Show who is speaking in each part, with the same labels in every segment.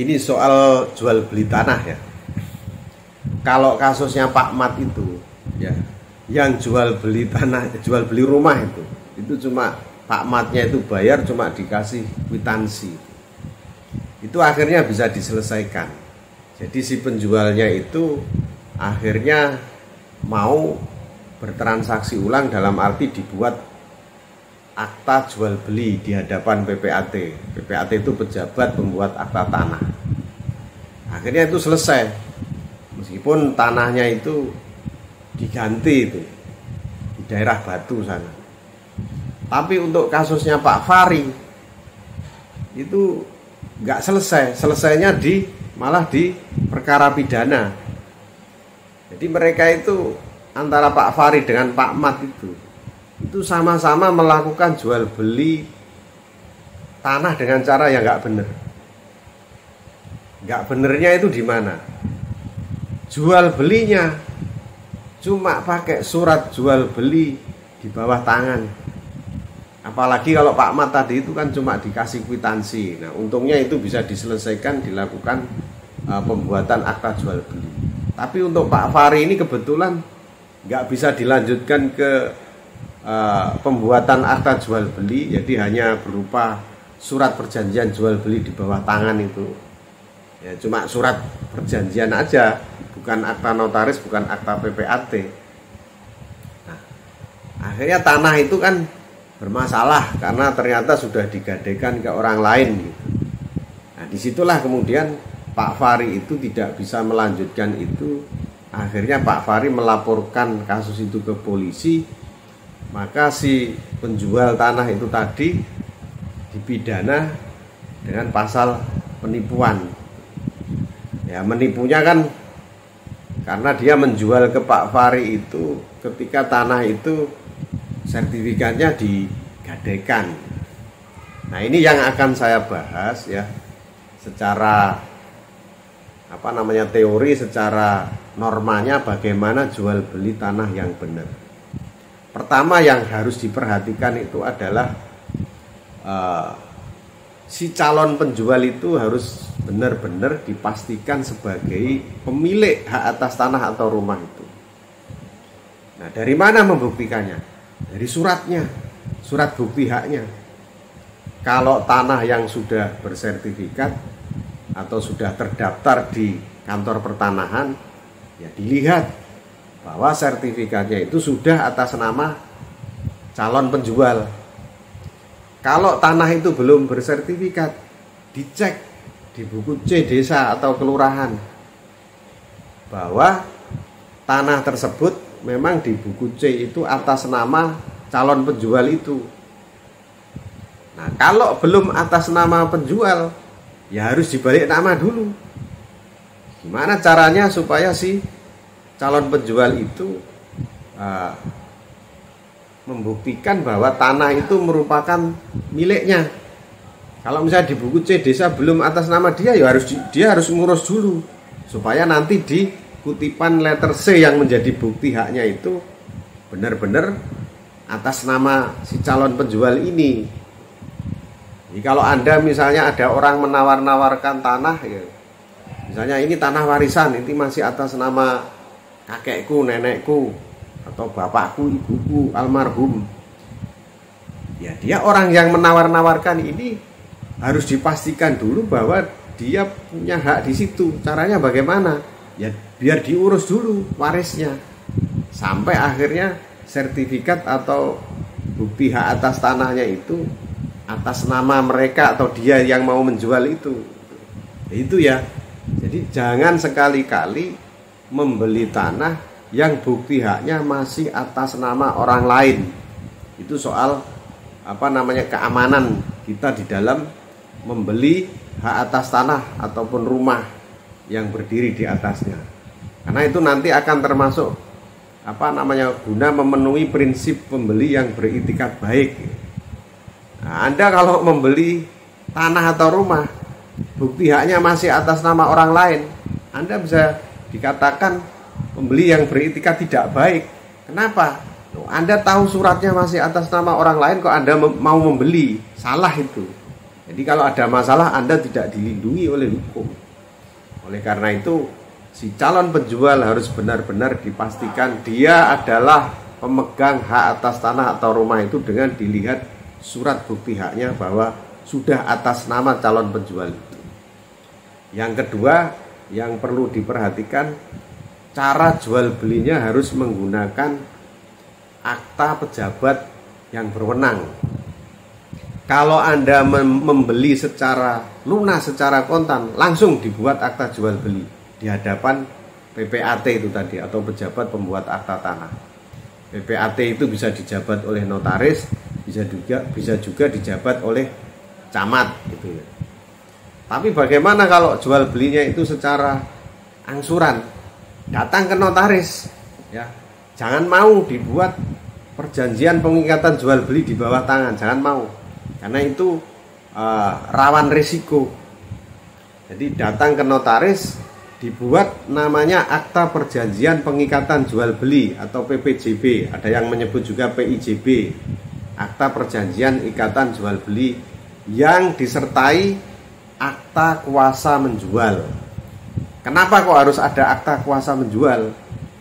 Speaker 1: ini soal jual beli tanah ya. Kalau kasusnya Pak Mat itu ya, yang jual beli tanah, jual beli rumah itu cuma Pak Matnya itu bayar cuma dikasih kwitansi. Itu akhirnya bisa diselesaikan. Jadi si penjualnya itu akhirnya mau bertransaksi ulang, dalam arti dibuat akta jual beli di hadapan PPAT. PPAT itu pejabat pembuat akta tanah. Akhirnya itu selesai. Meskipun tanahnya itu diganti itu di daerah Batu sana. Tapi untuk kasusnya Pak Fahri itu nggak selesai. Selesainya malah di perkara pidana. Jadi mereka itu antara Pak Fahri dengan Pak Mat itu sama-sama melakukan jual beli tanah dengan cara yang nggak benar. Nggak benernya itu di mana? Jual belinya cuma pakai surat jual beli di bawah tangan. Apalagi kalau Pak Mat tadi itu kan cuma dikasih kwitansi. Nah, untungnya itu bisa diselesaikan, dilakukan pembuatan akta jual beli. Tapi untuk Pak Fahri ini kebetulan nggak bisa dilanjutkan ke pembuatan akta jual beli, jadi hanya berupa surat perjanjian jual beli di bawah tangan itu ya, cuma surat perjanjian aja, bukan akta notaris, bukan akta PPAT. Nah, akhirnya tanah itu kan bermasalah karena ternyata sudah digadaikan ke orang lain gitu. Nah, disitulah kemudian Pak Fahri itu tidak bisa melanjutkan itu. Akhirnya Pak Fahri melaporkan kasus itu ke polisi. Maka si penjual tanah itu tadi dipidana dengan pasal penipuan. Ya, menipunya kan karena dia menjual ke Pak Fahri itu ketika tanah itu sertifikatnya digadaikan. Nah, ini yang akan saya bahas ya, secara teori, secara normanya bagaimana jual beli tanah yang benar. Pertama yang harus diperhatikan itu adalah si calon penjual itu harus benar-benar dipastikan sebagai pemilik hak atas tanah atau rumah itu. Nah, dari mana membuktikannya? Dari suratnya, surat bukti haknya. Kalau tanah yang sudah bersertifikat atau sudah terdaftar di kantor pertanahan, ya dilihat bahwa sertifikatnya itu sudah atas nama calon penjual. Kalau tanah itu belum bersertifikat, dicek di buku C desa atau kelurahan bahwa tanah tersebut memang di buku C itu atas nama calon penjual itu. Nah, kalau belum atas nama penjual, ya harus dibalik nama dulu. Gimana caranya supaya si calon penjual itu membuktikan bahwa tanah itu merupakan miliknya? Kalau misalnya di buku C desa belum atas nama dia, ya dia harus ngurus dulu supaya nanti di kutipan letter C yang menjadi bukti haknya itu benar-benar atas nama si calon penjual ini. Jadi kalau Anda misalnya ada orang menawar-nawarkan tanah ya, misalnya ini tanah warisan, ini masih atas nama kakekku, nenekku, atau bapakku, ibuku, almarhum. Ya, dia orang yang menawar-nawarkan ini harus dipastikan dulu bahwa dia punya hak di situ. Caranya bagaimana? Ya, biar diurus dulu warisnya. Sampai akhirnya sertifikat atau bukti hak atas tanahnya itu atas nama mereka atau dia yang mau menjual itu. Itu ya. Jadi jangan sekali-kali membeli tanah yang bukti haknya masih atas nama orang lain. Itu soal keamanan kita di dalam membeli hak atas tanah ataupun rumah yang berdiri di atasnya. Karena itu nanti akan termasuk guna memenuhi prinsip pembeli yang beritikat baik. Nah, Anda kalau membeli tanah atau rumah bukti haknya masih atas nama orang lain, Anda bisa dikatakan pembeli yang beritikat tidak baik. Kenapa? Anda tahu suratnya masih atas nama orang lain kok Anda mau membeli. Salah itu. Jadi Jadi kalau ada masalah Anda tidak dilindungi oleh hukum. Oleh karena itu si calon penjual harus benar-benar dipastikan dia adalah pemegang hak atas tanah atau rumah itu dengan dilihat surat bukti haknya bahwa sudah atas nama calon penjual itu. Yang kedua yang perlu diperhatikan, cara jual belinya harus menggunakan akta pejabat yang berwenang. Kalau Anda membeli secara lunas, secara kontan, langsung dibuat akta jual beli di hadapan PPAT itu tadi, atau pejabat pembuat akta tanah. PPAT itu bisa dijabat oleh notaris, bisa juga dijabat oleh camat gitu ya. Tapi bagaimana kalau jual belinya itu secara angsuran? Datang ke notaris ya. Jangan mau dibuat perjanjian pengikatan jual beli di bawah tangan, jangan mau. Karena itu rawan risiko. Jadi datang ke notaris, dibuat namanya akta perjanjian pengikatan jual beli atau PPJB. Ada yang menyebut juga PIJB, akta perjanjian ikatan jual beli, yang disertai akta kuasa menjual. Kenapa kok harus ada akta kuasa menjual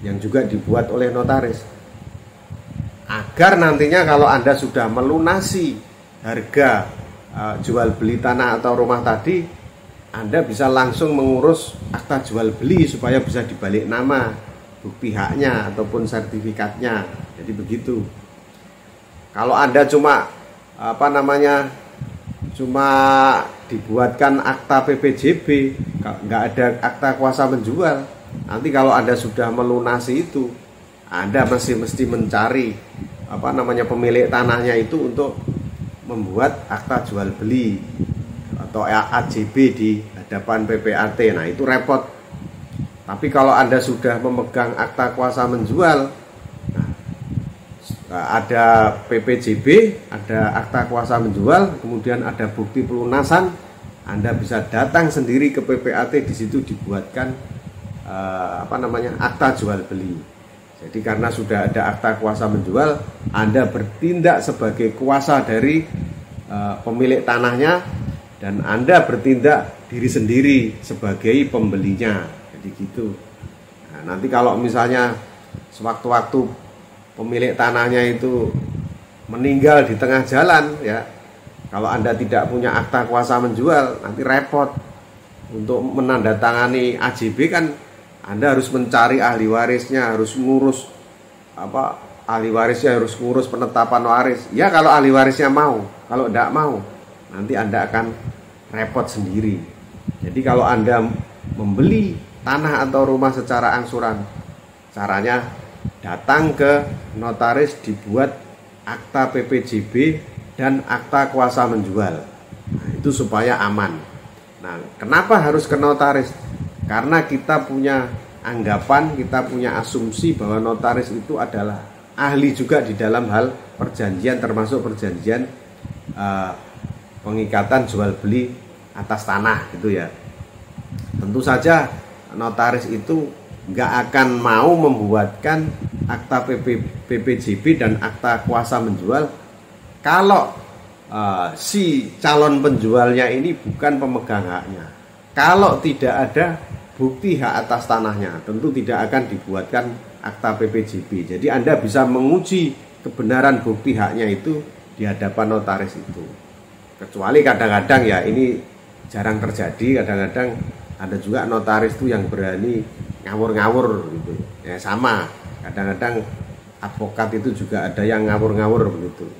Speaker 1: yang juga dibuat oleh notaris? Agar nantinya kalau Anda sudah melunasi harga jual beli tanah atau rumah tadi, Anda bisa langsung mengurus akta jual beli supaya bisa dibalik nama, bukti haknya ataupun sertifikatnya. Jadi begitu. Kalau Anda cuma cuma dibuatkan akta PPJB, nggak ada akta kuasa menjual, nanti kalau Anda sudah melunasi itu, Anda mesti mencari pemilik tanahnya itu untuk membuat akta jual beli atau AJB di hadapan PPAT. Nah, itu repot. Tapi kalau Anda sudah memegang akta kuasa menjual, ada PPJB, ada akta kuasa menjual, kemudian ada bukti pelunasan, Anda bisa datang sendiri ke PPAT, di situ dibuatkan akta jual beli. Jadi karena sudah ada akta kuasa menjual, Anda bertindak sebagai kuasa dari pemilik tanahnya, dan Anda bertindak diri sendiri sebagai pembelinya. Jadi gitu. Nah, nanti kalau misalnya sewaktu-waktu pemilik tanahnya itu meninggal di tengah jalan ya, kalau Anda tidak punya akta kuasa menjual, nanti repot. Untuk menandatangani AJB kan Anda harus mencari ahli warisnya, harus ngurus ahli warisnya, harus ngurus penetapan waris. Ya kalau ahli warisnya mau, kalau tidak mau nanti Anda akan repot sendiri. Jadi kalau Anda membeli tanah atau rumah secara angsuran, caranya datang ke notaris, dibuat akta PPJB dan akta kuasa menjual. Nah, itu supaya aman. Nah, kenapa harus ke notaris? Karena kita punya anggapan, kita punya asumsi bahwa notaris itu adalah ahli juga di dalam hal perjanjian, termasuk perjanjian pengikatan jual beli atas tanah gitu ya. Tentu saja notaris itu nggak akan mau membuatkan akta PPJB dan akta kuasa menjual kalau si calon penjualnya ini bukan pemegang haknya. Kalau tidak ada bukti hak atas tanahnya, tentu tidak akan dibuatkan akta PPJB. Jadi Anda bisa menguji kebenaran bukti haknya itu di hadapan notaris itu. Kecuali kadang-kadang ya, ini jarang terjadi, kadang-kadang ada juga notaris itu yang berani ngawur-ngawur gitu. Ya sama, kadang-kadang advokat itu juga ada yang ngawur-ngawur begitu.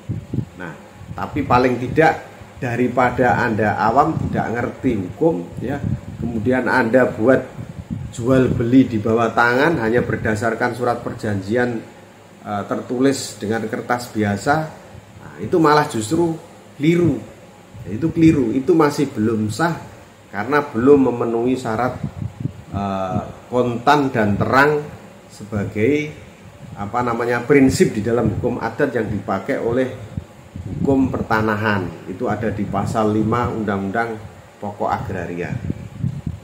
Speaker 1: Nah, tapi paling tidak daripada Anda awam tidak ngerti hukum ya, kemudian Anda buat jual beli di bawah tangan hanya berdasarkan surat perjanjian tertulis dengan kertas biasa, nah, itu malah justru keliru. Itu keliru, itu masih belum sah karena belum memenuhi syarat kontan dan terang sebagai prinsip di dalam hukum adat yang dipakai oleh hukum pertanahan. Itu ada di pasal 5 Undang-Undang Pokok Agraria.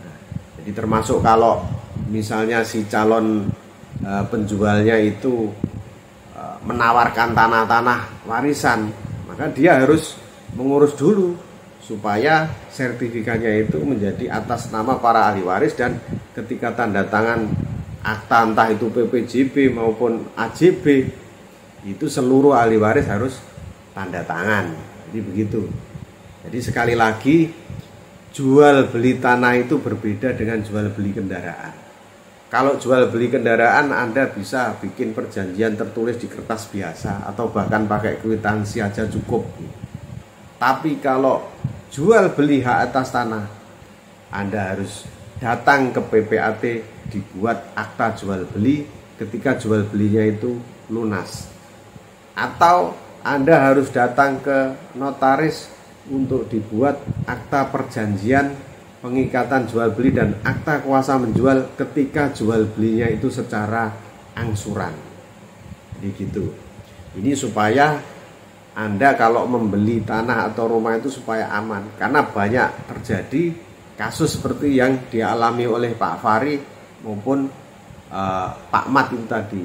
Speaker 1: Nah, jadi termasuk kalau misalnya si calon penjualnya itu menawarkan tanah-tanah warisan, maka dia harus mengurus dulu supaya sertifikatnya itu menjadi atas nama para ahli waris, dan ketika tanda tangan akta entah itu PPJB maupun AJB itu seluruh ahli waris harus tanda tangan. Jadi begitu. Jadi sekali lagi, jual beli tanah itu berbeda dengan jual beli kendaraan. Kalau jual beli kendaraan Anda bisa bikin perjanjian tertulis di kertas biasa atau bahkan pakai kwitansi aja cukup. Tapi kalau jual beli hak atas tanah, Anda harus datang ke PPAT, dibuat akta jual beli ketika jual belinya itu lunas. Atau Anda harus datang ke notaris untuk dibuat akta perjanjian pengikatan jual beli dan akta kuasa menjual ketika jual belinya itu secara angsuran. Jadi gitu. Ini supaya Anda kalau membeli tanah atau rumah itu supaya aman, karena banyak terjadi kasus seperti yang dialami oleh Pak Fahri maupun Pak Mat itu tadi.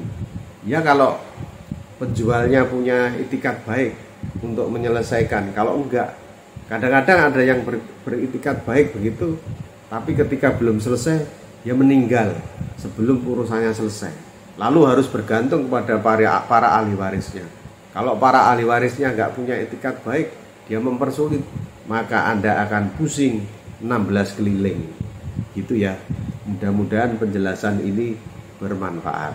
Speaker 1: Ya kalau penjualnya punya itikat baik untuk menyelesaikan, kalau enggak, kadang-kadang ada yang beritikat baik begitu, tapi ketika belum selesai dia meninggal sebelum urusannya selesai, lalu harus bergantung kepada para ahli warisnya. Kalau para ahli warisnya nggak punya itikat baik, dia mempersulit, maka Anda akan pusing 16 keliling. Gitu ya. Mudah-mudahan penjelasan ini bermanfaat.